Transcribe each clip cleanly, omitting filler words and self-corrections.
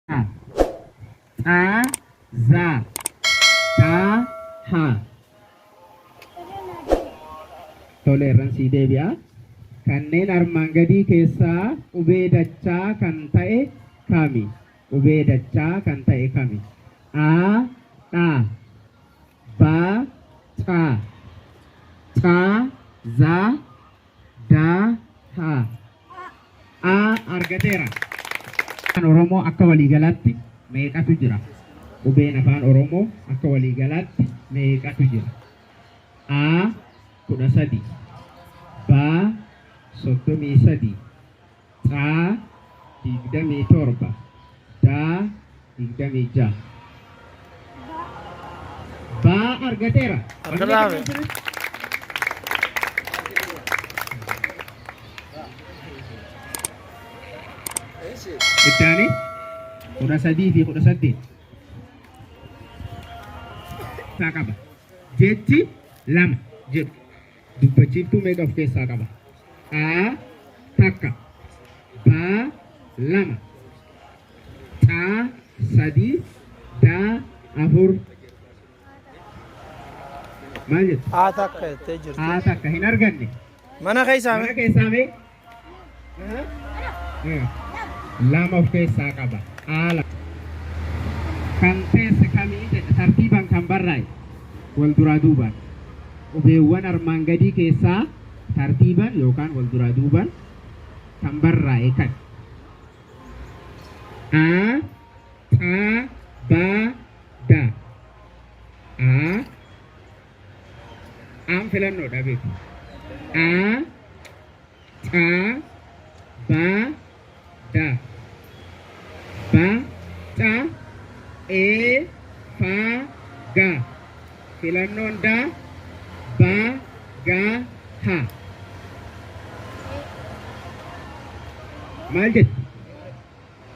A, A, za, ta, ha. Toleran si deebi'a. Kanneen armaan gadii keessaa qubee dachaa kan ta'e kami? Qubee dachaa kan ta'e kami? A, dha, ba, ca, ta, za, da, ha. A argateera. Afaan Oromoo akka waliigalaatti meeqatu jira? Qubeen afaan Oromoo akka waliigalaatti meeqatu jira? A 13, ba 33, ta 27, da 26. Ba argateera. Ittaani 13 fi 18 isaa qaba. Jechi lama jedhu dubbachiiftuu meeqa of keessaa qaba? A takka, ba lama, ta sadii, da afur. Maal jettu? A takka jettee jirti. A takka hin arganne. Mana keessaa mee? Lama of keessaa qaba. Haala kan teesse kamii jedha tartiibaan kan barraa'e wal duraa duubaan qubeewwan armaan gadii keessaa tartiibaan yookaan wal duraa duubaan kan barraa'e kan A, ta, ba, da. Aan filannoo dhabeetu. A, ta, ba, da, ba, ta, e, fa, ga. Filannoon da, ba, ga, ha. Maal jettu?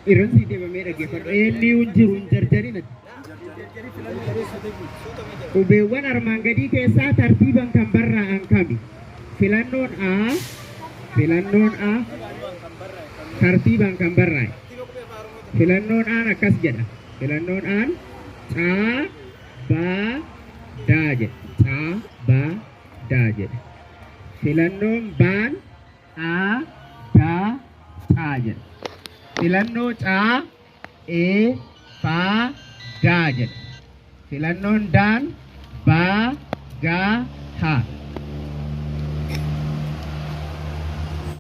Irran sii deemamee dhaggeeffadhu. Eenni hin jiru hin jarjarin. Qubeewwan armaan gadii keessaa tartiibaan kan barraa'an kami? Filannoon A, filannoon A tartiibaan kan barraa'e. Filannoon aan akkas jedha. Filannoon aan ta, ba, da jedha. Ta, ba, da jedha. Filannoon baan a, da, ta jedha. Filannoo caa, e, fa, da jedha. Filannoon daan ba, ga, ha.